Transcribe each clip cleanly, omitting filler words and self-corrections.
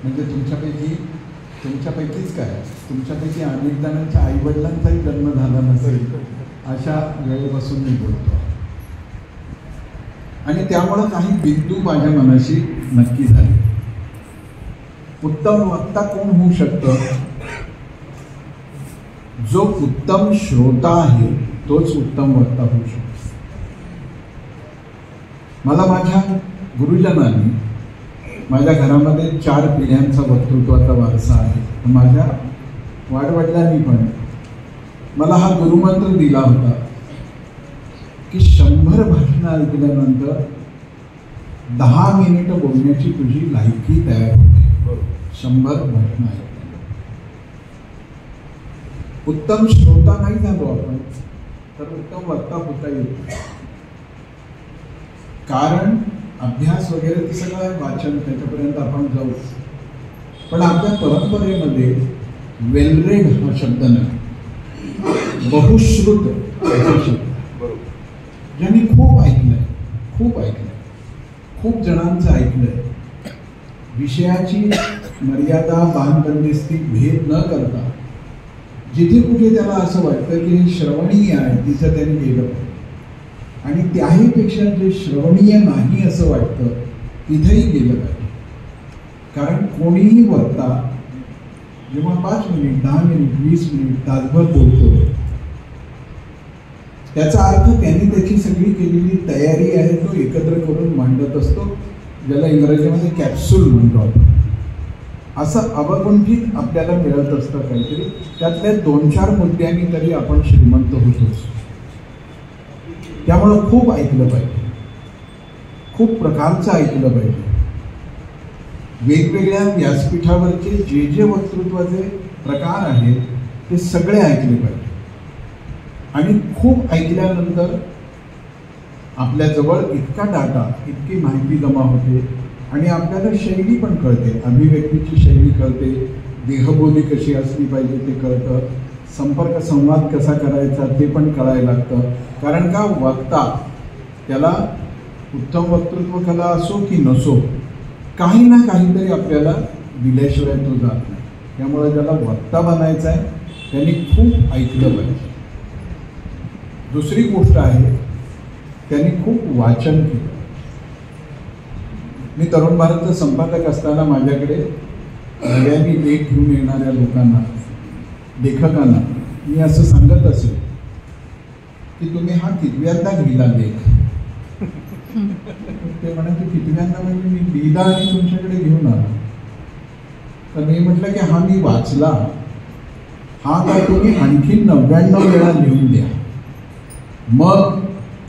म्हणजे तुमच्यापैकीच काय, तुमच्यापैकी अनेक जणांच्या आईवडिलांचाही जन्म झाला नसेल अशा वेळेपासून मी बोलतो. आणि त्यामुळं काही बिंदू माझ्या मनाशी नक्की झाले. उत्तम वक्ता कोण होऊ शकतं? जो उत्तम श्रोता आहे तोच उत्तम वक्ता होऊ शकतो. मला माझ्या गुरुजनांनी, माझ्या घरामध्ये 4 पिढ्यांचा वक्तृत्वाचा वारसा आहे. माझ्या वाडवडिलांनी पण मला हा गुरुमंत्र दिला होता की 100 भाषणं ऐकल्यानंतर 10 मिनिटं बोलण्याची तुझी लायकी तयार होते. 100 भाषणं ऐकल्यानंतर उत्तम श्रोता नाही झालो आपण तर उत्तम वक्ता होता येतो. कारण अभ्यास वगैरे ते सगळं वाचन त्याच्यापर्यंत आपण जाऊ, पण आपल्या परंपरेमध्ये वेल रेड हा शब्द नाही, बहुश्रुत हा शब्द. ज्यांनी खूप ऐकलंय, खूप जणांचं ऐकलंय, विषयाची मर्यादा बांधबंदिस्ती भेद न करता जिथे कुठे त्याला असं वाटतं की हे श्रवणीय आहे तिथं त्यांनी गेलं पाहिजे, आणि त्याहीपेक्षा जे श्रवणीय नाही असं वाटतं तिथेही गेलं पाहिजे. कारण कोणीही वक्ता जेव्हा 5 मिनिट, 10 मिनिट, 20 मिनिट, तासभर बोलतो, त्याचा अर्थ त्यांनी त्याची सगळी केलेली तयारी आहे तो एकत्र करून मांडत असतो, ज्याला इंग्रजीमध्ये कॅप्सूल म्हणतो आपण. असं अवगुंठित आपल्याला मिळत असतं काहीतरी. त्यातल्या 2-4 मुद्द्यांनी तरी आपण श्रीमंत होतोच. त्यामुळं खूप ऐकलं पाहिजे, खूप प्रकारचं ऐकलं पाहिजे. वेगवेगळ्या व्यासपीठावरचे जे वक्तृत्वाचे प्रकार आहेत ते सगळे ऐकले पाहिजे. आणि खूप ऐकल्यानंतर आपल्याजवळ इतका डाटा, इतकी माहिती जमा होते आणि आपल्याला शैली पण कळते, अभिव्यक्तीची शैली कळते, देहबोली कशी असली पाहिजे ते कळतं, संपर्क संवाद कसा करायचा ते पण कळायला लागतं. कारण का वक्ता त्याला उत्तम वक्तृत्व कला असो की नसो, काही ना काहीतरी आपल्याला दिल्याशिवाय तो जात नाही. त्यामुळे ज्याला वक्ता बनायचं आहे त्यांनी खूप ऐकलं पाहिजे. दुसरी गोष्ट आहे त्यांनी खूप वाचन केलं. मी तरुण भारतचा संपादक असताना माझ्याकडे नव्याने लेख घेऊन येणाऱ्या लोकांना, लेखकांना मी असं सांगत असेल की तुम्ही हा कितव्यांदा लिहिला लेख? ते म्हणायचे कितव्यांदा म्हणजे मी लिहिला आणि तुमच्याकडे घेऊन आलो. तर मी म्हटलं की हा मी वाचला, हा काय तुम्ही आणखी 99 वेळा लिहून द्या, मग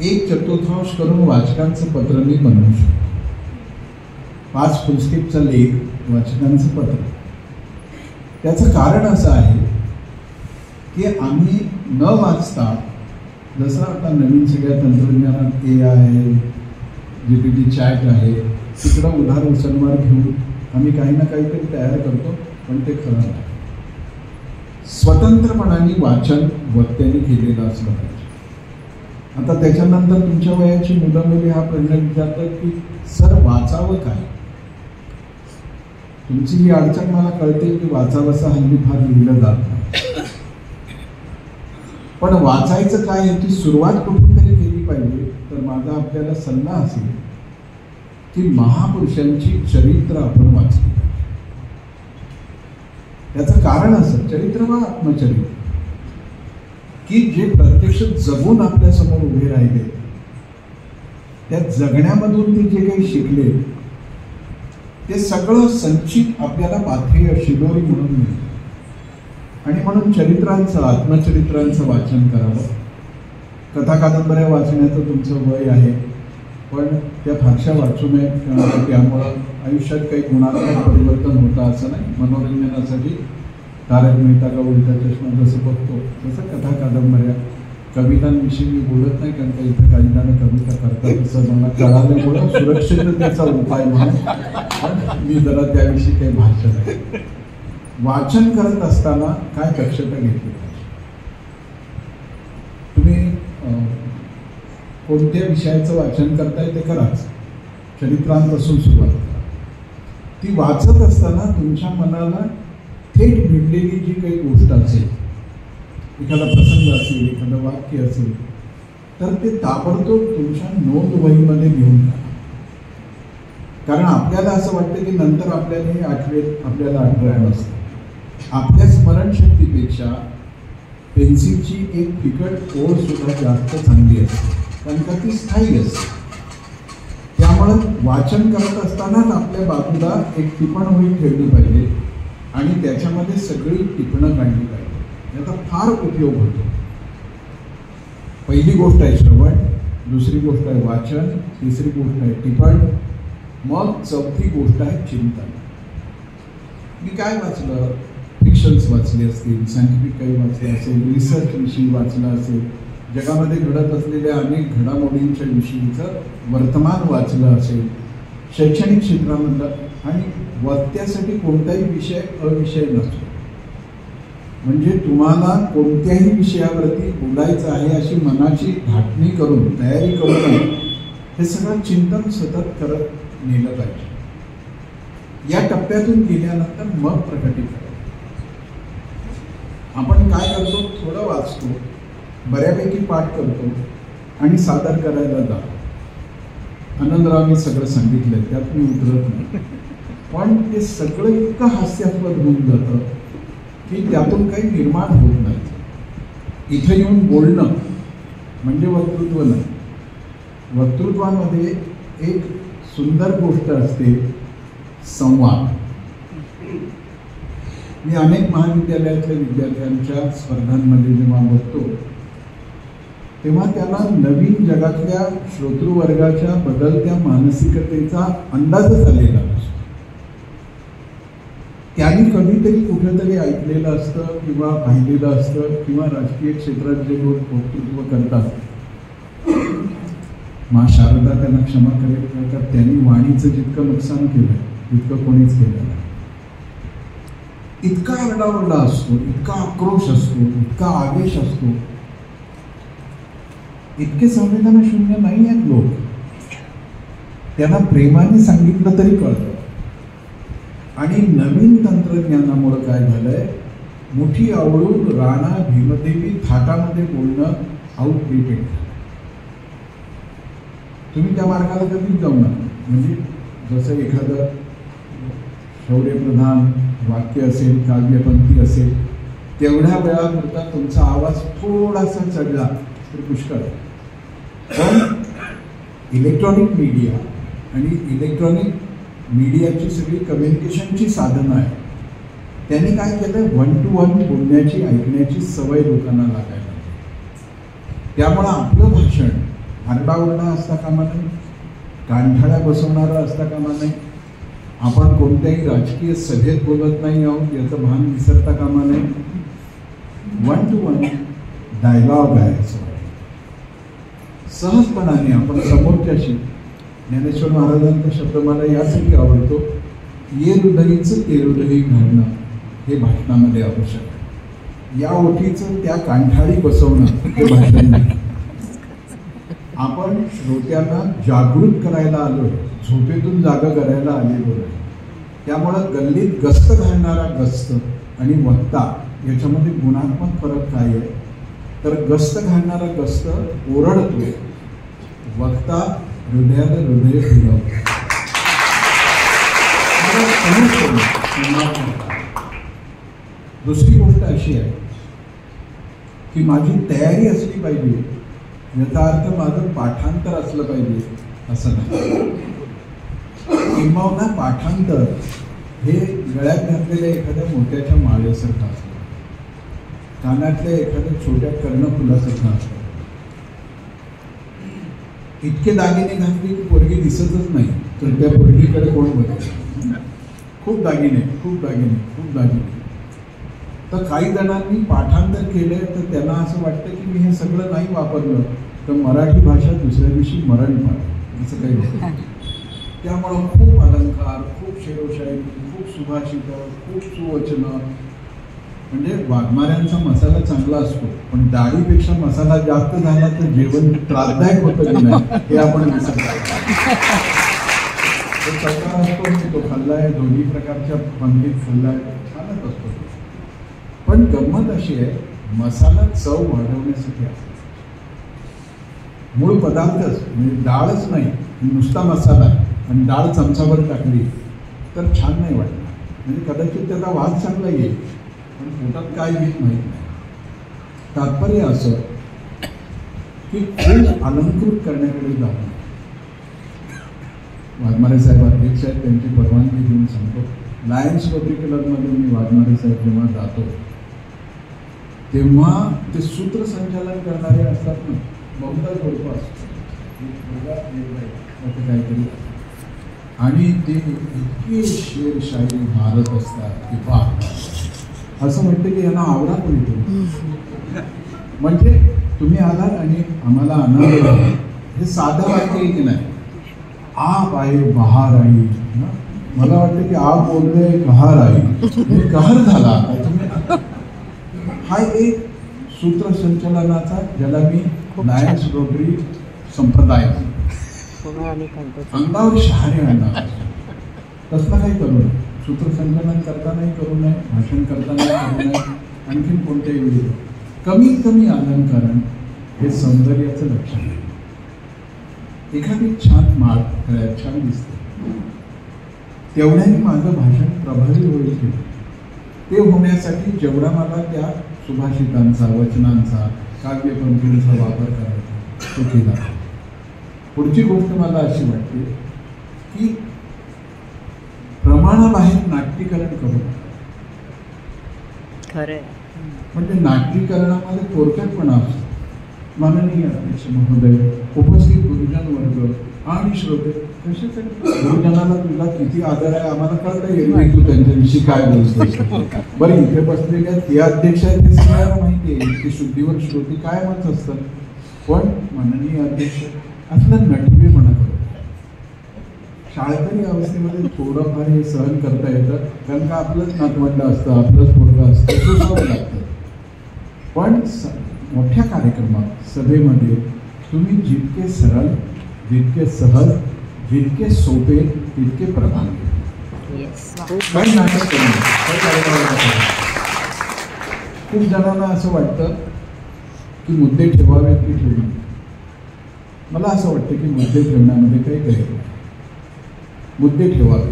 1/4 करून वाचकांचं पत्र मी बनवू शकतो. 5 फुलस्केपचा लेख, वाचकांचं पत्र. त्याचं कारण असं आहे की आम्ही न वाचता, जसं आता नवीन सगळ्या तंत्रज्ञानात AI आहे, GPT चॅट आहे, तिकडं उधार उचलमार घेऊन आम्ही काही ना काहीतरी तयार करतो, पण ते खरं नाही. स्वतंत्रपणाने वाचन वक्त्यांनी केलेलं असलं पाहिजे. आता त्याच्यानंतर तुमच्या वयाची मुलं मुली हा प्रश्न विचारतात की सर वाचावं काय? तुमची ही अडचण मला कळते की वाचावंसं हल्ली फार लिहिलं जात नाही, पण वाचायचं काय याची सुरुवात कुठून तरी केली पाहिजे. तर माझा आपल्याला सल्ला असेल की महापुरुषांची चरित्र आपण वाचली पाहिजे. याचं कारण असं, चरित्र वा आत्मचरित्र, की जे प्रत्यक्ष जगून आपल्यासमोर उभे राहिले, त्या जगण्यामधून ते जे काही शिकले ते सगळं संचित आपल्याला पाथेय शिदोरी म्हणून मिळतं. आणि म्हणून चरित्रांचं, आत्मचरित्रांचं वाचन करावं. कथा कादंबऱ्या वाचण्याचं तुमचं वय आहे, पण त्या फारशा वाचू नयेत, कारण त्यामुळं आयुष्यात काही गुणात्मक परिवर्तन होतं असं नाही. मनोरंजनासाठी तारक मेहता का उलटा चष्मा जसं बघतो तसं कथा कादंबऱ्या. कवितांविषयी मी बोलत नाही, कारण का इथं काही जण कविता करतात तसं मला कळाल्यामुळं सुरक्षिततेचा उपाय म्हणून, पण मी जरा त्याविषयी काही भाष्य नाही. वाचन करत असताना काय दक्षता घेतली पाहिजे? तुम्ही कोणत्या विषयाचं वाचन करताय ते कराच, चरित्रांपासून सुरुवात करा. ती वाचत असताना तुमच्या मनाला थेट भिडलेली जी काही गोष्ट असेल, एखादा प्रसंग असेल, एखादं वाक्य असेल, तर ते ताबडतोब तुमच्या नोंदवहीमध्ये लिहून टाका. कारण आपल्याला असं वाटतं की नंतर आपल्याला आठवत नसतं. आपल्या स्मरणशक्तीपेक्षा पेन्सिलची एक फिकट ओळ सुद्धा जास्त चांगली असते, कारण का ती स्थायी असते. त्यामुळं वाचन करत असतानाच आपल्या बाजूला एक टिपणवही ठेवली पाहिजे आणि त्याच्यामध्ये सगळी टिपणं काढली पाहिजे. याचा फार उपयोग होतो. पहिली गोष्ट आहे श्रवण, दुसरी गोष्ट आहे वाचन, तिसरी गोष्ट आहे टिपण, मग चौथी गोष्ट आहे चिंतन. मी काय वाचलं? फिक्शन्स वाचले असतील, सायंटिफिक काही वाचले असेल, रिसर्च विषयी वाचलं असेल, जगामध्ये घडत असलेल्या अनेक घडामोडींच्या विषयीचं वर्तमान वाचलं असेल, शैक्षणिक क्षेत्रामधलं. आणि वक्त्यासाठी कोणताही विषय अविषय नसतो. म्हणजे तुम्हाला कोणत्याही विषयावरती बोलायचं आहे अशी मनाची घाटणी करून, तयारी करून हे सगळं चिंतन सतत करत नेलं पाहिजे. या टप्प्यातून गेल्यानंतर मग प्रकटीकरण. आपण काय करतो? थोडं वाचतो, बऱ्यापैकी पाठ करतो आणि सादर करायला जातो. आनंदरावनी सगळं सांगितलं, त्यात मी उतरत नाही. पण ते सगळं इतकं हास्यास्पद होऊन जातं की त्यातून काही निर्माण होत नाही. इथं येऊन बोलणं म्हणजे वक्तृत्व नाही. वक्तृत्वामध्ये एक सुंदर गोष्ट असते, संवाद. मी अनेक महाविद्यालयातल्या विद्यार्थ्यांच्या स्पर्धांमध्ये जेव्हा बघतो तेव्हा त्याला नवीन जगातल्या श्रोतृवर्गाच्या बदलत्या मानसिकतेचा अंदाजच आलेला नसतो. त्यांनी कधीतरी कुठेतरी ऐकलेलं असतं किंवा पाहिलेलं असतं किंवा राजकीय क्षेत्रात जे लोक वक्तृत्व करतात, मा शारदा त्यांना क्षमा करेल का, त्यांनी वाणीचं जितकं नुकसान केलं तितकं कोणीच केलं नाही. इतका आरडाओरडा असतो, इतका आक्रोश असतो, इतका आवेश असतो. इतके संवेदनाशून्य नाही आहेत लोक. त्यांना प्रेमाने सांगितलं तरी कळतं. आणि नवीन तंत्रज्ञानामुळे काय झालंय, मुठी आवळून राणा भीमदेवी थाटामध्ये बोलणं आउटडेटेड. तुम्ही त्या मार्गाला कधीच जाऊ नका. म्हणजे जसं एखादं शौर्यप्रधान वाक्य असेल, काव्यपंक्ती असेल, तेवढ्या वेळापुरता तुमचा आवाज थोडासा चढला तर पुष्कळ. पण इलेक्ट्रॉनिक मीडिया आणि इलेक्ट्रॉनिक मीडियाची सगळी कम्युनिकेशनची साधनं आहे, त्यांनी काय केलं, 1 to 1 बोलण्याची, ऐकण्याची सवय लोकांना लागायला. त्यामुळं आपलं भाषण आरडाओरडा असता कामा नाही, कानठाळ्या बसवणारं असता कामा नाही. आपण कोणत्याही राजकीय सभेत बोलत नाही आहोत याचं भान विसरता कामा नाही. 1 to 1 डायलॉग आहे. सहजपणाने आपण समोरच्याशी, ज्ञानेश्वर महाराजांचा शब्द मला यासाठी आवडतो, ये हृदयीचं ते हृदयी घडणं हे भाषणामध्ये आवश्यक आहे. या ओठीचं त्या कानठाळी बसवणं हे भाषण नाही. आपण श्रोत्यांना जागृत करायला आलोय, झोपेतून जागा करायला आलेलो आहे. त्यामुळं गल्लीत गस्त घालणारा गस्त आणि वक्ता याच्यामध्ये गुणात्मक फरक काय आहे, तर गस्त घालणारा गस्त ओरडतोय, वक्ता हृदयाला हृदय फिरवतो. दुसरी गोष्ट अशी आहे की माझी तयारी असली पाहिजे. याचा अर्थ माझं पाठांतर असलं पाहिजे असं नाही. किंबहुना पाठांतर हे गळ्यात घातलेल्या एखाद्या मोत्याच्या माळेसारखं असतं, कानातल्या एखाद्या छोट्या कर्णफुलासारखं असतं. इतके दागिने घातले की पोरगी दिसतच नाही, तर त्या पोरगीकडे कोण बघेल. खूप दागिने, खूप दागिने, खूप दागिने. तर काही जणांनी पाठांतर केलंय तर त्यांना असं वाटतं की मी हे सगळं नाही वापरलं तर मराठी भाषा दुसऱ्या दिवशी मरण पाडेल, असं काही नाही. त्यामुळं खूप अलंकार, खूप शेरोशायरी, खूप सुभाषितं, खूप सुवचनं. म्हणजे वाघमाऱ्यांचा मसाला चांगला असतो, पण डाळीपेक्षा मसाला जास्त झाला तर जेवण त्रासदायक होतं की नाही हे आपण विसरतो. तो चौकार असतो मी तो खाल्लाय, दोन्ही प्रकारच्या पंगतीत खाल्लाय, छानच असतो. पण गंमत अशी आहे, मसाला चव वाढवण्यासाठी असतो. मूळ पदार्थच म्हणजे डाळच नाही, नुसता मसाला आणि डाळ चमचाभर टाकली तर छान नाही वाटणार. म्हणजे कदाचित त्याचा वास चांगला येईल पण पोटात काय येईल माहीत नाही. तात्पर्य असं की खूप अलंकृत करण्याकडे जाणं. वाघमारे साहेब अध्यक्ष आहेत, त्यांची परवानगी घेऊन सांगतो, लायन्स रोटरी क्लबमध्ये मी वाघमारे साहेब जेव्हा जातो तेव्हा ते सूत्रसंचालन करणारे असतात ना, बहुधा जोडपं असतं काहीतरी, आणि ते इतके शेरशाही मारत असतात की पहा असं म्हणते की यांना आवडा कोणी तुम्ही. म्हणजे तुम्ही आलात आणि आम्हाला आनंद, हे साधं वाक्य आहे की नाही. आप आए बहार आई, मला वाटतं की आप बोलले कहर आई, म्हणजे कहर झाला आता तुम्ही. हा एक सूत्रसंचलनाचा, ज्याला मी लायन्स रोटरी संप्रदाय अंगावर शहारे आणणार, तसलं काही करू नये. सूत्रसंचलन करतानाही करू नये, भाषण करतानाही करू नये, आणखीन कोणत्याही वेळी कमीत कमी अलंकरण हे सौंदर्याचं लक्षण आहे. एखादी छान माळ छान दिसते, तेवढ्याने माझं भाषण प्रभावी होईल की ते होण्यासाठी जेवढा मला त्या सुभाषितांचा, वचनांचा, काव्यपंक्तींचा वापर करायचा तो केला. पुढची गोष्ट मला अशी वाटते की प्रमाणाबाहेर नाट्यीकरण करू. खरं म्हणजे नाट्यीकरणामध्ये थोडक्यातपणा असतो. माननीय अध्यक्ष महोदय, उपस्थित गुरुजन वर्ग आणि श्रोते, कशासाठी गुरुजनाला तुला किती आदर आहे आम्हाला कळलं येईल, तू त्यांच्याविषयी काय बोलतोस. बरं, इथे बसलेल्या ते अध्यक्ष आहेत हे सगळ्यांना माहिती आहे की शुद्धीवर श्रोती कायमच असतात. पण माननीय अध्यक्ष असलं नटवेपणा करतो. शाळकरी अवस्थेमध्ये थोडंफार हे सहन करता येतं, कारण का आपलंच नातवंड असतं, आपलंच पोरगं असतं, सोसावं लागतं. पण मोठ्या कार्यक्रमात, सभेमध्ये तुम्ही जितके सरळ, जितके सहज, जितके सोपे, तितके प्रभावी. काही नाटक करू. खूप जणांना असं वाटतं की मुद्दे ठेवावेत की ठेवू नये. मला असं वाटतं की मुद्दे ठेवण्यामध्ये काही गैर नाही. मुद्दे ठेवावे,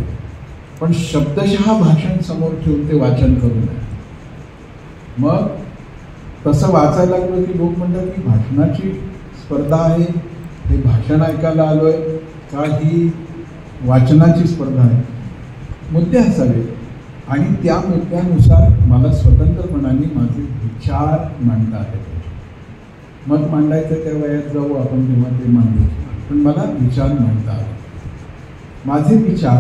पण शब्दशः भाषण समोर ठेवून ते वाचन करू नये. मग तसं वाचायला लागलं की लोक म्हणतात की भाषणाची स्पर्धा आहे, हे भाषण ऐकायला आलोय का ही वाचनाची स्पर्धा आहे. मुद्दे असावे आणि त्या मुद्द्यानुसार मला स्वतंत्रपणाने माझे विचार मांडता आले. मत मांडायचं त्या वयात जाऊ आपण तेव्हा ते मांडू, पण मला विचार मांडता आले. माझे विचार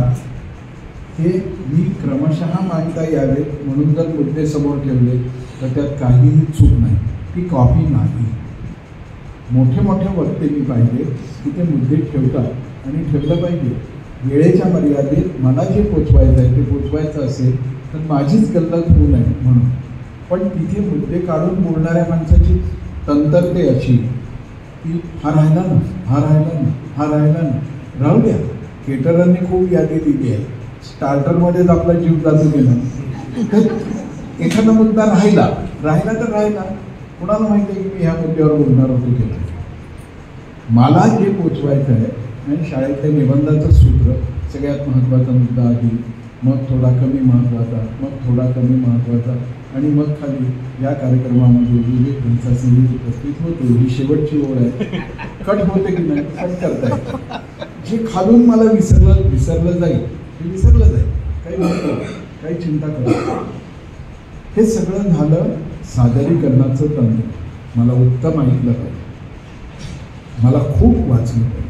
हे मी क्रमशः मांडता यावेत म्हणून जर मुद्दे समोर ठेवले तर त्यात काहीही चूक नाही, ती कॉपी नाही. मोठे मोठे वक्ते मी पाहिले की ते मुद्दे ठेवतात आणि ठेवलं पाहिजे. वेळेच्या मर्यादेत मला जे पोचवायचं आहे ते पोचवायचं असेल तर माझीच गल्लत होऊ नये म्हणून. पण तिथे मुद्दे काढून बोलणाऱ्या माणसाची तंत्रते अशी की हा राहिला ना, हा राहिला ना, हा राहिला ना, राहू द्या. केटररने खूप यादी दिली आहे, स्टार्टरमध्येच आपला जीव जातो गेला. तर एखादा मुद्दा राहिला तर राहिला, कुणाला माहिती आहे की मी ह्या मुद्द्यावर बोलणार होतो केला. मला जे पोचवायचं आहे आणि शाळेतल्या निबंधाचं सूत्र, सगळ्यात महत्त्वाचा मुद्दा आधी, मग थोडा कमी महत्त्वाचा, मग थोडा कमी महत्त्वाचा, आणि मग खाली या कार्यक्रमामध्ये विवेक पंचासेनी उपस्थित होते, ही शेवटची ओळ आहे. कट होते की नाही, कट करता येतं. जे खालून मला विसरलं जाईल ते विसरलं जाईल, काही नव्हतं, काही चिंता करत. हे सगळं झालं सादरीकरणाचं तंत्र. मला उत्तम ऐकलं पाहिजे, मला खूप वाचलं पाहिजे,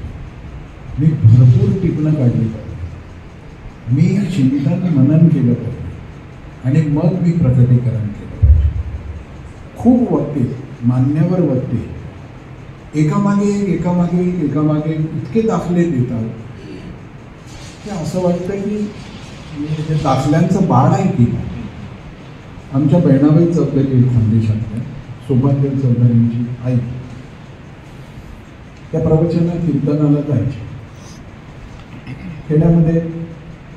मी भरपूर टिपणं काढली पाहिजे, मी चिंतन मनन केलं पाहिजे आणि मग मी प्रकटीकरण केलं पाहिजे. खूप वक्ते, मान्यवर वक्ते एकामागे एक इतके दाखले देतात की असं वाटतं की ते दाखल्यांचं बाळ आहे की. आमच्या बहिणाबाई चौधरी खानदेशातल्या सोपानदेव चौधरींची आई, त्या प्रवचनात कीर्तनाला जायची. खेड्यामध्ये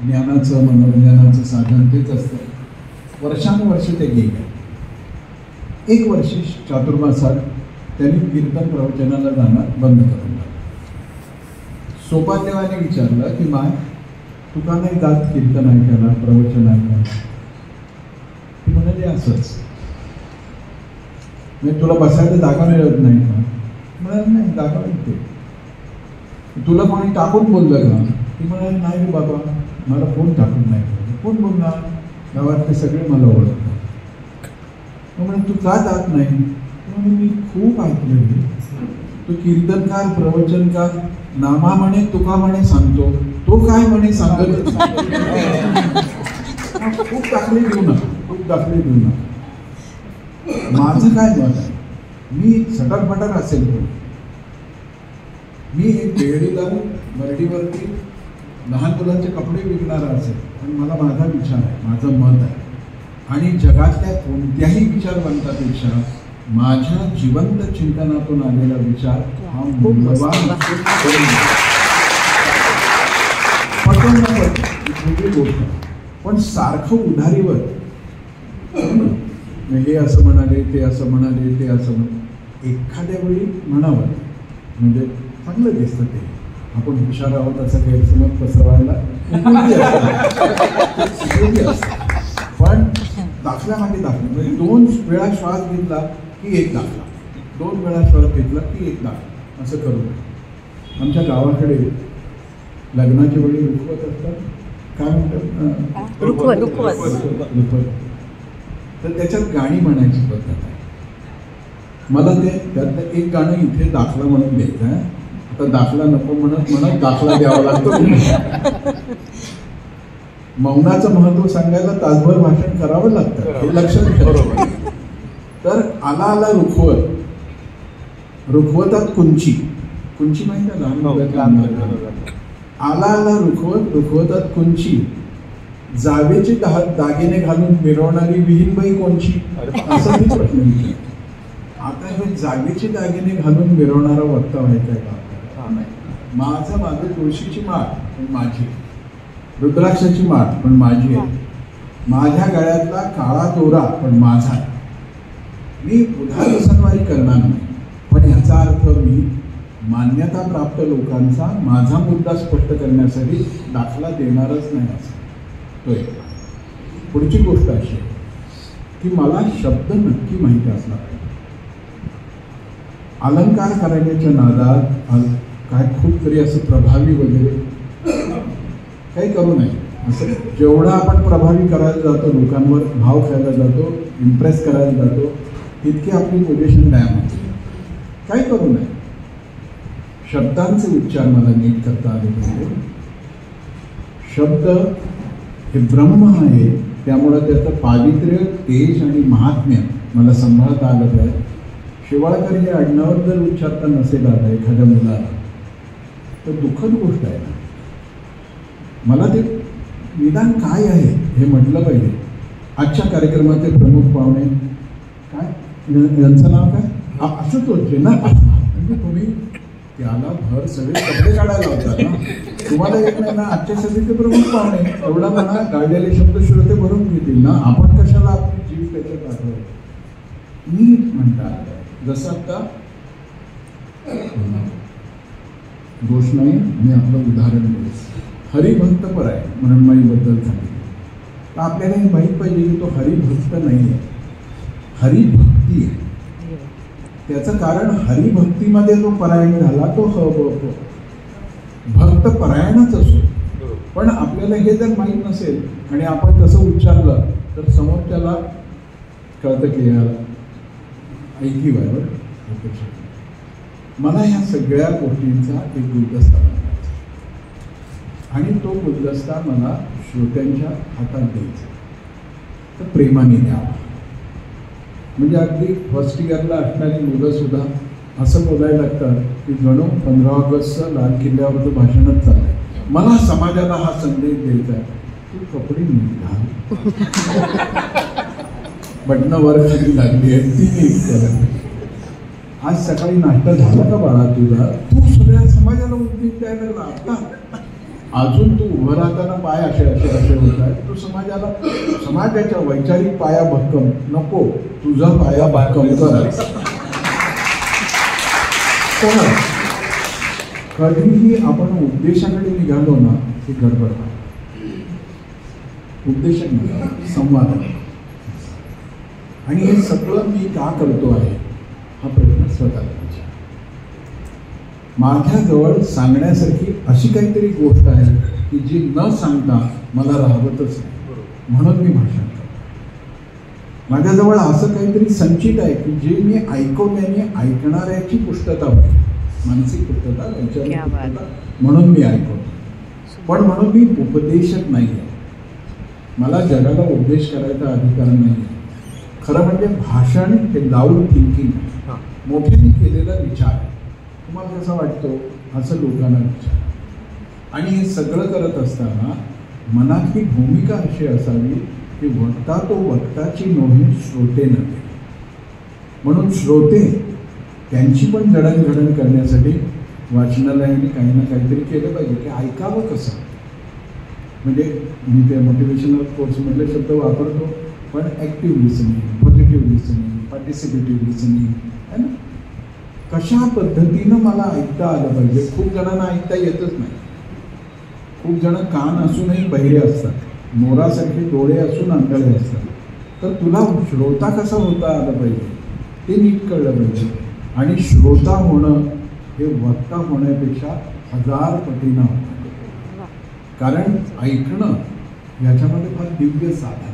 ज्ञानाचं मनोरंजनाचं साधन तेच असतं. वर्षानुवर्ष ते गेले. एक वर्षी चातुर्मासात त्यांनी कीर्तन प्रवचनाला जाणार बंद करून टाकलं. सोपानदेवाने विचारलं की माय तुका नाही जात कीर्तन ऐकायला, प्रवचन ऐकायला? ती म्हणाली असंच. म्हणजे तुला बसायला जागा मिळत नाही का? म्हणाल नाही, जागा मिळते. तुला कोणी टाकून बोललं का? ती म्हणाली नाही रे बाबा, मला कोण टाकून नाही बोललं. कोण बोलणार? गावातले सगळे मला ओळखतात. म्हणून तू का जात नाही? म्हणून मी खूप ऐकलं, तो कीर्तनकार प्रवचनकार नामा म्हणे तुका म्हणे सांगतो, तो काय म्हणे सांगत. खूप दाखले देऊ नका, खूप दाखले देऊ नका. माझं काय मत आहे, मी सटरफटर असेल तो, मी एक बेडीदार बर्डीवरती लहान मुलांचे कपडे विकणारा असेल, पण मला माझा विचार आहे, माझं मत आहे. आणि जगातल्या कोणत्याही विचारवंतापेक्षा माझ्या जिवंत चिंतनातून आलेला विचार हा मूल्यवान गोष्ट. पण सारखं उधारीवर हे असं म्हणाले, ते असं म्हणाले, ते असं म्हणाले, एखाद्या वेळी म्हणावं म्हणजे चांगलं दिसतं. ते आपण हुशार आहोत असं गैरसमज पसरवायला पण दाखल्यामागे दाखला. म्हणजे 2 वेळा श्वास घेतला की एक दाखला, 2 वेळा श्वास घेतला की एक दाखला, असं करू. आमच्या गावाकडे लग्नाच्या वेळी रुखवत असतात, काय म्हणतात, रुखवत. तर त्याच्यात गाणी म्हणायची पद्धत आहे. मला ते त्यातलं एक गाणं इथे दाखला म्हणून द्यायचं आहे. आता दाखला नको म्हणत म्हणत दाखला द्यावा लागतो. मौनाचं महत्व सांगायला तासभर भाषण करावं लागतं, हे लक्षात ठेवा. तर आला आला रुखवत, रुखवतात कुंची, कुंची माहिती आहे लहान. आला आला रुखवत, रुखवतात कुंची, जावेचे दागिने घालून मिरवणारी विहीनबाई कोणची, असं मी प्रश्न विचारतो. आता हे जावेचे दागिने घालून मिरवणारा वक्ता व्हायचा का? माझं तुळशीची माळ पण माझी, रुद्राक्षाची माळ पण माझी आहे, माझ्या गळ्यातला काळा दोरा पण माझा. मी उधार सणवारी करणार नाही, पण ह्याचा अर्थ मी मान्यता प्राप्त लोकांचा माझा मुद्दा स्पष्ट करण्यासाठी दाखला देणारच नाही असं. तो एक. पुढची गोष्ट अशी की मला शब्द नक्की माहिती असला पाहिजे. अलंकार करण्याच्या नादात काय खूप तरी असं प्रभावी वगैरे काही करू नये. असं जेवढं आपण प्रभावी करायला जातो, लोकांवर भाव खायला जातो, इम्प्रेस करायला जातो, तितकी आपली पोझिशन डॅम होते. काही करू नये. शब्दांचे उच्चार मला नीट करता आले पाहिजे. शब्द हे ब्रह्म आहे, त्यामुळं त्याचं पावित्र्य, तेज आणि महात्म्य मला सांभाळता आलं पाहिजे. शिवाळकर हे आडनावर जर उच्चारता नसेल आलं एखाद्या मुलाला तर दुःखद गोष्ट आहे ना. मला ते निदान काय आहे हे म्हटलं पाहिजे. आजच्या कार्यक्रमाचे प्रमुख पाहुणे काय, यांचं नाव काय, आशुतोष जे ना. म्हणजे तुम्ही त्याला भर सगळे कपडे काढायला होतात ना, तुम्हाला येत नाही ना. आजच्या सभेचे प्रमुख पाहुणे एवढा म्हणा गाळलेले शब्द श्रोते भरून घेतील ना. आपण कशाला आपली जीव त्याच्यात आठवतो. नीट म्हणतात जसं आता दोष नाही, मी आपलं उदाहरण देईन. हरिभक्तपर आहे म्हणून माईबद्दल सांगितलं. तर आपल्याला हे माहीत पाहिजे की तो हरिभक्त नाही आहे, हरिभक्ती आहे. त्याचं कारण हरिभक्तीमध्ये जो परायण झाला तो भक्त परायणच असो. पण आपल्याला हे जर माहीत नसेल आणि आपण तसं उच्चारलं तर समोरच्याला कळतं की याला ऐकी व्हायवर. मला ह्या सगळ्या गोष्टींचा एक गुलदस्ता बनवायचा आणि तो गुलदस्ता मला श्रोत्यांच्या हातात द्यायचा. तर प्रेमाने द्यावा. म्हणजे अगदी फर्स्ट इयरला असणारी मुलंसुद्धा असं बोलायला लागतात की जणू 15 ऑगस्टचं लाल किल्ल्यावरचं भाषणच चाललं आहे. मला समाजाला हा संदेश द्यायचा आहे, तू कपडे नीट घाल, बटणं वर खाली लागली आहे ती नीट करा. आज सकाळी नाश्ता झाला का बाळा तुझा? तू सगळ्या समाजाला उद्देश द्यायला लागला. आता अजून तू उभं राहताना पाय असे असे असे होत आहेत, तू समाजाच्या वैचारिक पाया भक्कम नको, तुझा पाया भक्कम कर. तर कधीही आपण उद्देशाकडे निघालो ना की गडबड. उद्देश संवाद आहे. आणि हे सगळं मी का करतो आहे हा प्रश्न स्वतःला विचार. माझ्याजवळ सांगण्यासारखी अशी काहीतरी गोष्ट आहे की जी न सांगता मला राहवतच नाही, म्हणून मी भाषण करतो. माझ्याजवळ असं काहीतरी संचित आहे की जे मी ऐकवल्याने ऐकणाऱ्याची पुष्टता होती, मानसिक पुष्टता, वैचारिक पुष्टता, म्हणून मी ऐकवतो. पण म्हणून मी उपदेशक नाही आहे. मला जगाला उपदेश करायचा अधिकार नाही आहे. खरं म्हणजे भाषण हे लाऊड थिंकिंग, मोठ्याने केलेला विचार आहे. तुम्हाला कसा वाटतो असं लोकांना विचार. आणि हे सगळं करत असताना मनात ही भूमिका अशी असावी की वक्ता तो वक्ताची नोंद श्रोते नव्हे. म्हणून श्रोते त्यांची पण जडणघडण करण्यासाठी वाचनालयाने काही ना काहीतरी केलं पाहिजे की ऐकावं कसं. म्हणजे मी ते मोटिवेशनल कोर्समधले शब्द वापरतो, पण active listening, positive listening, participative listening है ना. कशा पद्धतीनं मला ऐकता आलं पाहिजे. खूप जणांना ऐकता येतच नाही. खूप जण कान असूनही बहिरे असतात, मोरासारखे डोळे असून आंधळे असतात. तर तुला श्रोता कसा होता आलं पाहिजे ते नीट कळलं पाहिजे. आणि श्रोता होणं हे वक्ता होण्यापेक्षा 1000 पटीनं होतं. कारण ऐकणं याच्यामध्ये फार दिव्य साधन आहे.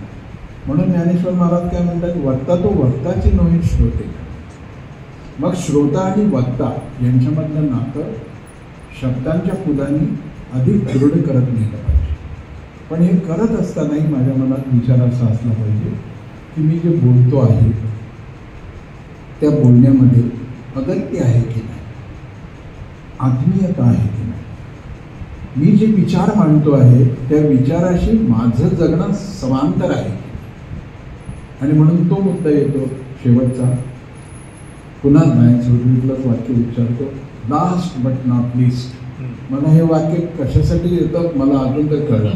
म्हणून ज्ञानेश्वर महाराज काय म्हणतात, वक्ता तो वक्ताची नोंद श्रोते. मग श्रोता आणि वक्ता यांच्यामधलं नातं शब्दांच्या पुदानी अधिक दृढ करत नेलं पाहिजे. पण हे करत असतानाही माझ्या मनात विचार असा असला पाहिजे की मी जे बोलतो आहे त्या बोलण्यामध्ये अगत्य आहे की नाही, आत्मीयता आहे की नाही, मी जे विचार मांडतो आहे त्या विचाराशी माझं जगणं समांतर आहे. आणि म्हणून तो मुद्दा येतो शेवटचा. पुन्हा नाही सुरुवातीलाच वाक्य विचारतो, लास्ट बट नॉट लिस्ट. मला हे वाक्य कशासाठी येतं मला अजून तर कळलं,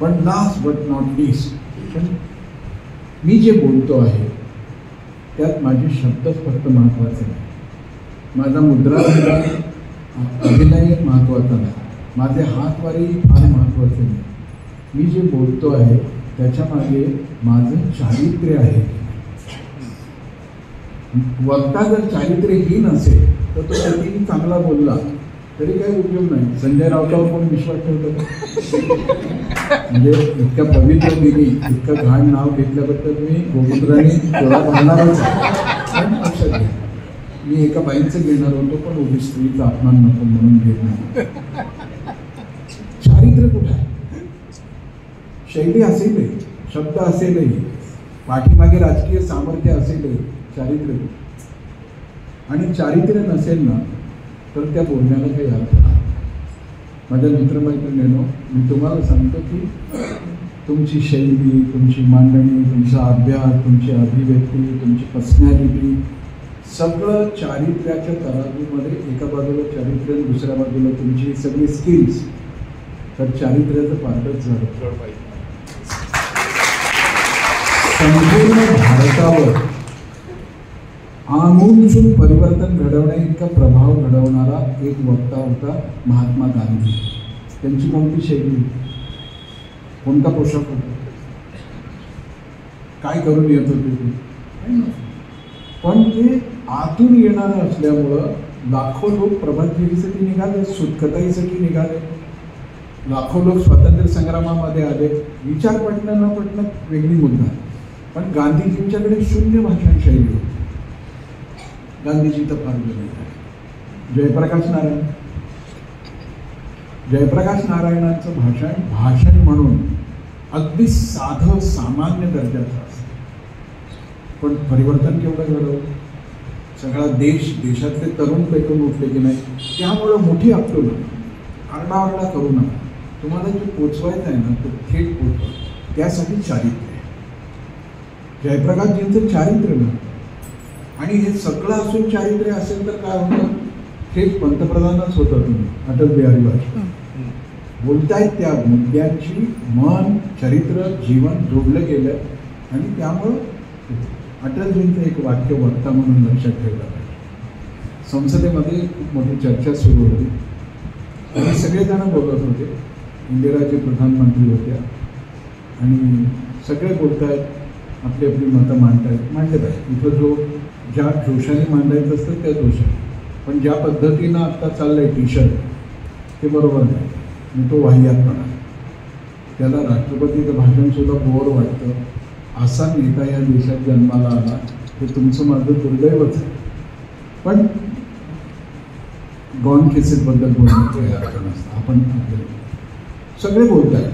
पण लास्ट बट नॉट लिस्ट. पण मी जे बोलतो आहे त्यात माझे शब्दच फक्त महत्त्वाचे नाही, माझा मुद्रा अभिनय महत्त्वाचा नाही, माझे हातवारी फार महत्त्वाचे नाही. मी जे बोलतो आहे त्याच्यामागे माझं चारित्र्य आहे. वक्ता जर चारित्र्यहीन असेल तर तो कितीही चांगला बोलला तरी काही उपयोग नाही. संजय राऊतावर कोण विश्वास ठेवतो. म्हणजे इतक्या पवित्र दिनी इतकं घाण नाव घेतल्याबद्दल मी गोमुद्राने थोडा भांडणारच आहे. लक्षात घ्या, मी एका बाईंचं घेणार होतो पण उभी स्त्रीचा अपमान नको म्हणून घेत नाही. चारित्र्य कुठं आहे. शैली असेलही, शब्द असेलही, पाठीमागे राजकीय सामर्थ्य असेलही, चारित्र्य. आणि चारित्र्य नसेल ना तर त्या बोलण्याला काही अर्थ नाही. माझ्या मित्रमैत्रिणींनो, मी तुम्हाला सांगतो की तुमची शैली, तुमची मांडणी, तुमचा अभ्यास, तुमची अभिव्यक्ती, तुमची पर्सनॅलिटी सगळं चारित्र्याच्या तराजूमध्ये एका बाजूला चारित्र्य, दुसऱ्या बाजूला तुमची सगळी स्किल्स, तर चारित्र्याचं पार्टच झालं पाहिजे. संपूर्ण भारतावर आमूलचूल परिवर्तन घडवण्या इतका प्रभाव घडवणारा एक वक्ता होता महात्मा गांधी. त्यांची कोणती शैली, कोणता पोशाख होता, काय करून येत होते ते, पण ते आतून येणारं असल्यामुळं लाखो लोक प्रभातफेरीसाठी निघाले, सुतकताईसाठी निघाले, लाखो लोक स्वातंत्र्य संग्रामामध्ये आले. विचार पटणं न पटणं वेगळी मुद्दा, पण गांधीजींच्याकडे शून्य भाषण शैली होती. गांधीजी तर फार वेगळे आहे. जयप्रकाश नारायणांचं भाषण म्हणून अगदी साधं सामान्य दर्जाचं असतं, पण परिवर्तन केवढं घडवलं. सगळा देशातले तरुण पेटून उठले की नाही. त्यामुळं मोठी आपटू नका, आरडाओरडा करू नका. तुम्हाला जे पोचवायचं आहे ना ते थेट पोचवा. त्यासाठी चारित्र्य आहे. जयप्रकाशजींचं चारित्र्य ना. आणि हे सगळं असून चारित्र्य असेल तर काय होतं, थेट पंतप्रधानच होता तुम्ही, अटल बिहारी वाजपेयी. बोलतायत त्या मुद्द्यांची मन, चरित्र, जीवन जोडलं गेलं आणि त्यामुळं अटलजींचं एक वाक्य वक्ता म्हणून लक्षात ठेवलं पाहिजे. संसदेमध्ये खूप मोठी चर्चा सुरू होती आणि सगळेजण बोलत होते. इंदिराजी प्रधानमंत्री होत्या आणि सगळे बोलत आहेत, आपली आपली मतं मांडले पाहिजे. इथं ज्या जोशाने मांडायचं असतं त्या जोशाने, पण ज्या पद्धतीनं आत्ता चाललंय टी-शर्ट ते बरोबर नाही आणि तो वाह्यातपणा. त्याला राष्ट्रपतीचं भाषणसुद्धा बोर वाटतं. असा नेता या देशात जन्माला आला हे तुमचं माझं दुर्दैवच आहे. पण गॉन केसेसबद्दल बोलण्यात काही अर्थ नसतं. आपण सगळे बोलत आहेत.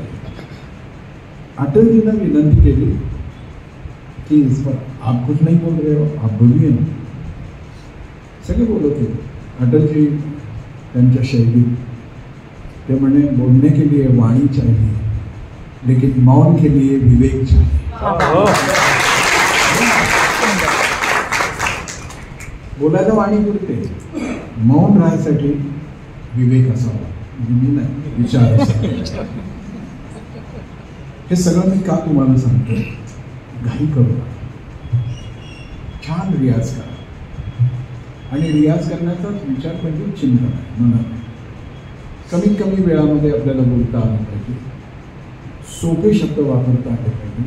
अटलजीनं विनंती केली की इस पर आप कुछ नहीं बोल रहे हो, आप बोलिए ना. सगळे बोलत होते. अटलजी त्यांच्या शैलीत ते म्हणे, बोलने के लिए वाणी चाहिए लेकिन मौन के लिए विवेक चाहिए. बोलायला वाणी पुरते, मौन राहायसाठी विवेक असावा. मी नाही, विचार असावा. हे सगळं मी का तुम्हाला सांगतो? घाई करू नका, छान रियाज करा आणि रियाज करण्याचा विचार म्हणजे चिंतन आहे मनात. कमीत कमी वेळामध्ये आपल्याला बोलता आलं पाहिजे, सोपे शब्द वापरता आले पाहिजे,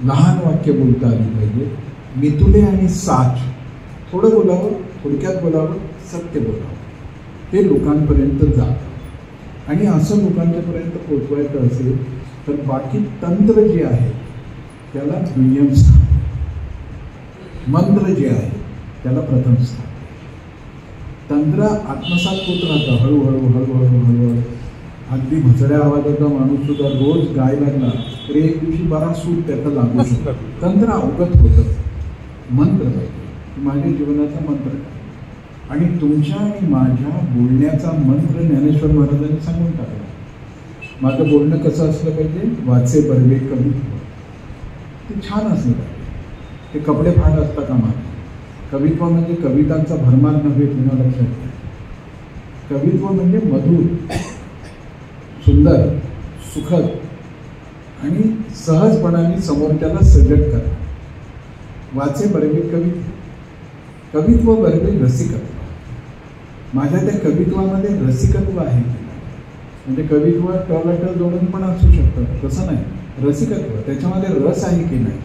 लहान वाक्य बोलता आली पाहिजे, मितुले आणि साच थोडं बोलावं, थोडक्यात बोलावं, सत्य बोलावं. ते लोकांपर्यंत जातं आणि असं लोकांच्यापर्यंत पोचवायचं असेल तर बाकी तंत्र जे आहे त्याला दुय्यम स्थान, मंत्र जे आहे त्याला प्रथम स्थान. तंत्र आत्मसात होत राहतं हळूहळू हळूहळू हळूहळू. अगदी भचड्या आवाजाचा माणूस सुद्धा रोज गाय लागला तरी एक दिवशी बरा सूर त्याचा लागू शकतो. तंत्र अवगत होतं. मंत्र पाहिजे, माझ्या जीवनाचा मंत्र काय आणि तुमच्या आणि माझ्या बोलण्याचा मंत्र ज्ञानेश्वर महाराजांनी सांगून टाकला. माझं बोलणं कसं असलं पाहिजे? वाचे बरवे कवित्व. ते छान असलं पाहिजे. ते कपडे फाट असता कामा नये. कवित्व म्हणजे कवितांचा भरमार नव्हे, पुन्हा लक्षात घ्या. कवित्व म्हणजे मधुर, सुंदर, सुखद आणि सहजपणाने समोरच्याला सजग करा. वाचे बरवे कवित्व, कवित्व बरवे रसिकत्व. माझ्या त्या कवित्वामध्ये रसिकत्व आहे की नाही? म्हणजे कवित्व टळटळ जोडून पण असू शकतं, तसं नाही. रसिकत्व, त्याच्यामध्ये रस आहे की नाही?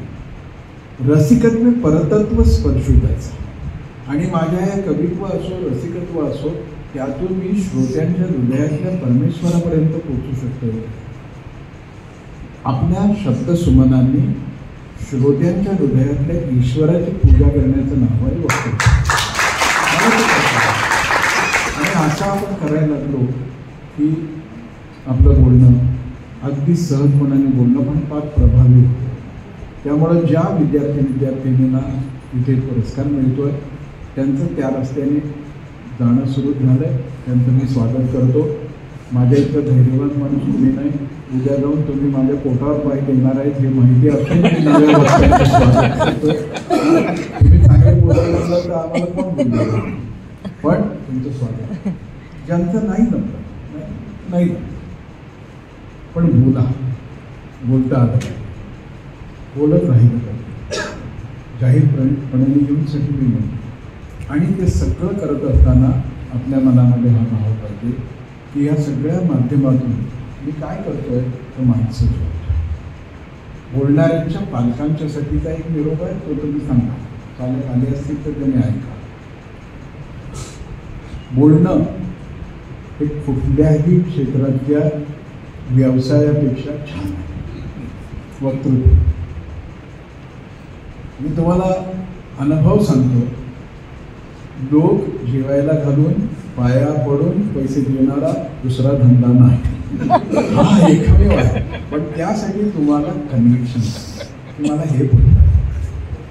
रसिकत्व परतत्व स्पर्शू द्यायचं आणि माझ्या या कवित्व असो रसिकत्व असो त्यातून मी श्रोत्यांच्या हृदयातल्या परमेश्वरापर्यंत पोहोचू शकतो. आपल्या शब्दसुमनांनी श्रोत्यांच्या हृदयातल्या ईश्वराची पूजा करण्याचं नाव आहे वक्तव्य. आणि असं आपण करायला लागलो की आपलं बोलणं अगदी सहजपणाने बोलणं पण फार प्रभावी होतं. त्यामुळं ज्या विद्यार्थिनींना इथे पुरस्कार मिळतोय त्यांचं त्या रस्त्याने जाणं सुरू झालं. त्यांचं मी स्वागत करतो. माझ्या इथं धैर्यवान माणूस तुम्ही नाही. उद्या जाऊन तुम्ही माझ्या पोटावर पाय देणार आहेत हे माहिती असून मी नव्या रस्त्याने स्वागत करतो. तुम्ही चांगले बोलायला लागलं तर आम्हाला कोण बोलणार, पण तुमचं स्वागत. ज्यांचं नाही नंतर नाही पण बोलता आलं पाहिजे, बोलत राहिलं पाहिजे. जाहीरपणे येऊनसाठी मी म्हणतो. आणि ते सगळं करत असताना आपल्या मनामध्ये हा भाव पाहिजे की या सगळ्या माध्यमातून मी काय करतोय तर माणसं बोलणाऱ्यांच्या पालकांच्यासाठीचा एक निरोप आहे, तो तुम्ही सांगा. पालक आले असतील तर तुम्ही ऐका. बोलणं हे कुठल्याही क्षेत्रातल्या व्यवसायापेक्षा छान आहे. वक्तृत्व, मी तुम्हाला अनुभव सांगतो. लोक जेवायला घालून पाया पडून पैसे देणारा दुसरा धंदा नाही. हा एकमेव आहे. पण त्यासाठी तुम्हाला कन्व्हिक्शन की मला हे बोलतं.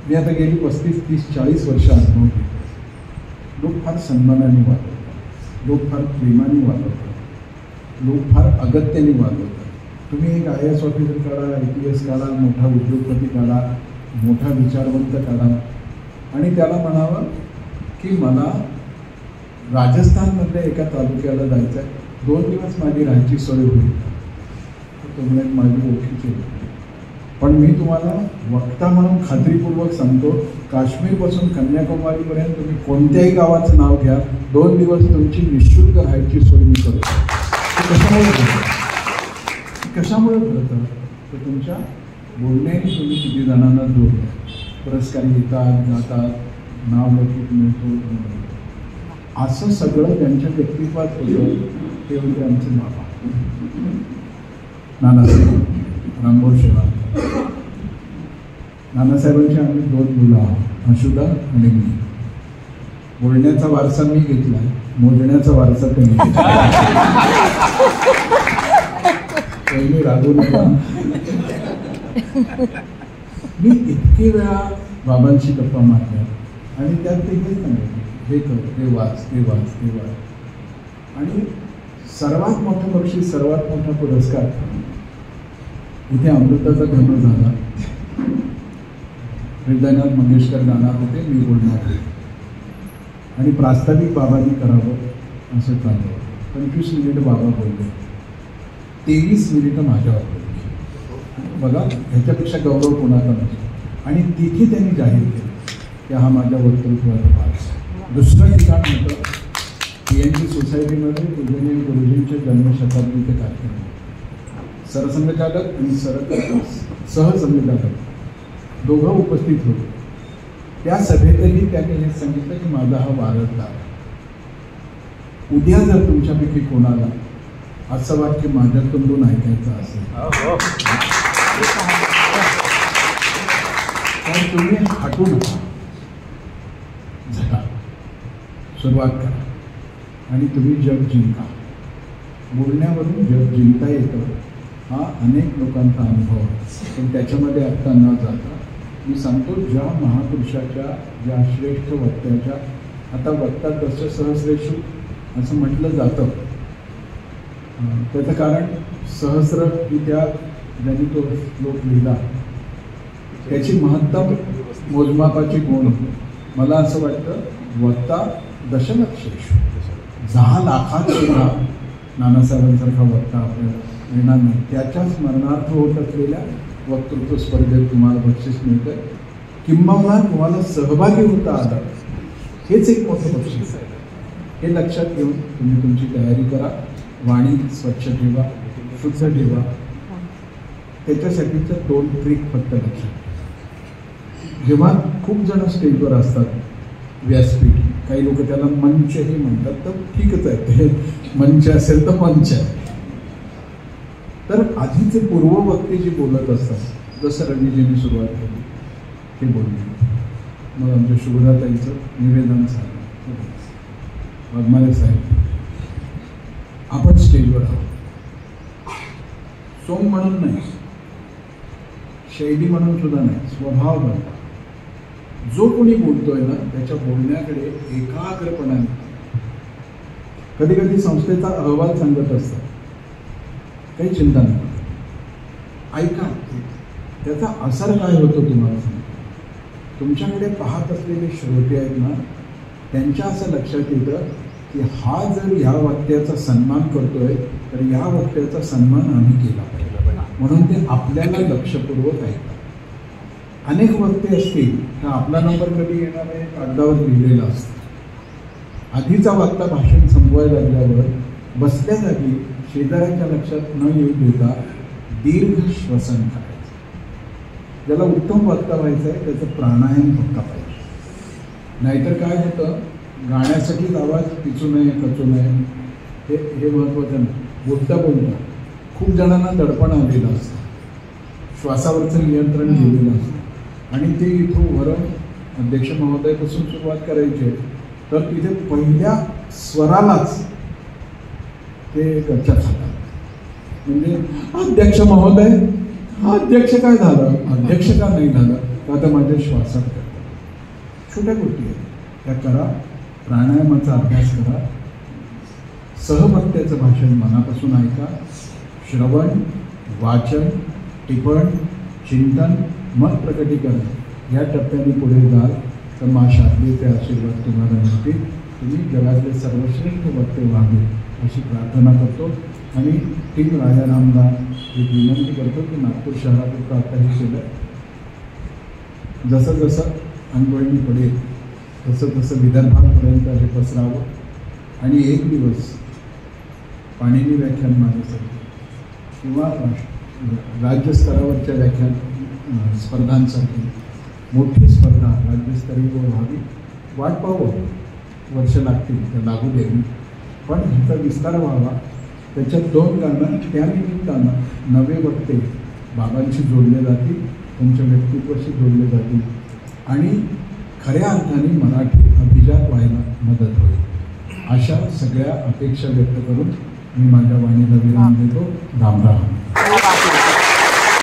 मी आता गेली 35, 30, 40 वर्ष अनुभव घेतो. लोक फार सन्मानाने वागवतात, लोक फार प्रेमाने वागवतात, लोक फार अगत्याने वागवतात. तुम्ही एक IAS ऑफिसर काढा, IPS काढा, मोठा उद्योगपती काढा, मोठा विचारवंत काढा आणि त्याला म्हणावं की मला राजस्थानमधल्या एका तालुक्याला जायचं आहे, 2 दिवस माझी राहायची सोय होईल. तुम्ही माझी ओळखीची, पण मी तुम्हाला वक्ता म्हणून खात्रीपूर्वक सांगतो, काश्मीरपासून कन्याकुमारीपर्यंत तुम्ही कोणत्याही गावाचं नाव घ्या, 2 दिवस तुमची निःशुल्क राहायची सोय मी करतो. कशामुळे घडतं तर तुमच्या बोलण्याने तुम्ही किती जणांना जोडलं, पुरस्कार येतात जातात, नाव लौकिक मिळतो, असं सगळं त्यांच्या व्यक्तित्वात होतं. ते होते आमचे बाबा नानासाहेब रामभाऊ शेवाळकर. नानासाहेबांची आम्ही 2 मुलं आहोत, अशुदा आणि मी. बोलण्याचा वारसा मी घेतला, मोजण्याचा वारसा त्यांनी घेतला. पहिली रागू नका. मी इतके वेळा बाबांशी गप्पा मारल्या आणि त्यात ते हेच सांगायचे, हे कर, हे वाच, ते वाच, ते वाच. आणि सर्वात मोठं बक्षीस, सर्वात मोठा पुरस्कार इथे अमृताचा जन्म झाला. हृदयनाथ मंगेशकर गाणार होते, मी बोलणार होते आणि प्रास्ताविक बाबांनी करावं असं चाललं. 25 मिनिटं बाबा बोलले, 23 मिनिटं माझ्यावर बोलले. बघा, ह्याच्यापेक्षा गौरव कोणाचा नसतो. आणि तिथे त्यांनी जाहीर केलं की हा माझ्या वक्तृत्वाचा भाग. दुसरं ठिकाण होतं PNG सोसायटीमध्ये पूजनीय गुरुजींच्या जन्मशताब्दीचे कार्यक्रम. सरसंघचालक आणि सहसंघचालक दोघं उपस्थित होते. त्या सभेतही त्यांनी हे सांगितलं की माझा हा वारसदार, उद्या जर तुमच्यापैकी कोणाला असं वाक्य माझ्या तोंडून ऐकायचं असेल तर तुम्ही हटू नका, झटा, सुरुवात करा आणि तुम्ही जग जिंका. बोलण्यावरून जग जिंकता येतं हा अनेक लोकांचा अनुभव आहे. पण त्याच्यामध्ये आत्ता न जाता मी सांगतो, ज्या महापुरुषाच्या, ज्या श्रेष्ठ वक्त्याच्या, आता वक्ता तसं सहस्रेषु असं म्हटलं जातं, त्याचं कारण सहस्र ही त्या ज्यांनी तो श्लोक लिहिला त्याची महत्तम मोजमापाची गुण. मला असं वाटतं वक्ता दशलक्षेषु, 10 लाखात सुद्धा नानासाहेबांसारखा वक्ता आपल्याला मिळणार नाही. त्याच्या स्मरणार्थ होत असलेल्या वक्तृत्व स्पर्धेत तुम्हाला बक्षीस मिळतं, किंबहुना तुम्हाला सहभागी होता आलं, हेच एक मोठं बक्षीस आहे. हे लक्षात घेऊन तुम्ही तुमची तयारी करा. वाणी स्वच्छ ठेवा, शुद्ध ठेवा. त्याच्यासाठीचं 2 ट्रिक फक्त लक्षात. जेव्हा खूप जण स्टेजवर असतात, व्यासपीठ, काही लोक त्याला मंचही म्हणतात, तर ठीकच आहे, ते मंच असेल तर मंच आहे. तर आधीचे पूर्ववक्ते जे बोलत असतात, जसं रवीजींनी सुरुवात केली ते बोलले, मग आमच्या शुभदाताईचं निवेदन झालं, वाघमारे साहेब, आपण स्टेजवर आहोत. सोंग म्हणून नाही, शैली म्हणून सुद्धा नाही, स्वभाव बनवा. जो कोणी बोलतोय ना त्याच्या बोलण्याकडे एकाग्रपणाने, कधी कधी संस्थेचा अहवाल सांगत असतात, काही चिंता नाही, ऐका, त्याचा असर काय होतो तुम्हाला सांगतो. तुमच्याकडे पाहत असलेले श्रोते आहेत ना, त्यांच्या असं लक्षात येतं की हा जर ह्या वक्त्याचा सन्मान करतोय तर या वक्त्याचा सन्मान आम्ही केला पाहिजे, म्हणून ते आपल्याला लक्षपूर्वक ऐकतात. अनेक वक्ते असतील तर आपला नंबर कधी येणार आहे कागदावर लिहिलेला असतो. आधीचा वक्ता भाषण संपवायला लागल्यावर बसल्या जागी शेजाऱ्याच्या लक्षात न येऊ देता दीर्घ श्वसन करायचं. ज्याला उत्तम वक्ता व्हायचं आहे त्याचं प्राणायाम फक्त पाहिजे. नाहीतर काय होतं, गाण्यासाठीच आवाज पिचू नये, कचू नये, हे महत्त्वाचं नाही. बोलता बोलता खूप जणांना दडपण आलेलं असतं, श्वासावरचं नियंत्रण गेलेलं असतं आणि ते इथून वरून अध्यक्ष महोदयापासून सुरुवात करायची तर तिथे पहिल्या स्वरालाच ते गच्चा खातात. म्हणजे अध्यक्ष महोदय, हा अध्यक्ष काय झालं, अध्यक्ष का नाही झालं, का तर माझ्या श्वासात करतात. छोट्या गोष्टी आहेत त्या करा. प्राणायामाचा अभ्यास करा. सहवक्त्याचं भाषण मनापासून ऐका. श्रवण, वाचन, टिपण, चिंतन, मत प्रकटीकरण या टप्प्याने पुढे जाल तर मा शारदेचे आशीर्वाद तुम्हाला मिळतील. तुम्ही जगातले सर्वश्रेष्ठ वक्ते व्हावे अशी प्रार्थना करतो आणि टीम राजारामला एक विनंती करतो की नागपूर शहरापुरतं आता हे केलं, जसं जसं अंगवळणी पडेल तसं तसं विदर्भापर्यंत हे पसरावं आणि एक दिवस पाणिनी व्याख्यानमालेसाठी किंवा राज्यस्तरावरच्या व्याख्यान स्पर्धांसाठी मोठी स्पर्धा राज्यस्तरीय व्हावी. वाट पाहावं, वर्ष लागतील तर लागू द्यावी, पण ह्याचा विस्तार व्हावा. त्याच्यात 2 कारणं, त्यानिमित्तानं नवे वक्ते बाबांशी जोडले जातील, त्यांच्या व्यक्तित्वाशी जोडले जातील आणि खऱ्या अर्थाने मराठी अभिजात व्हायला मदत होईल. अशा सगळ्या अपेक्षा व्यक्त करून मी माझ्या वाणीला विराम देतो. राम राम.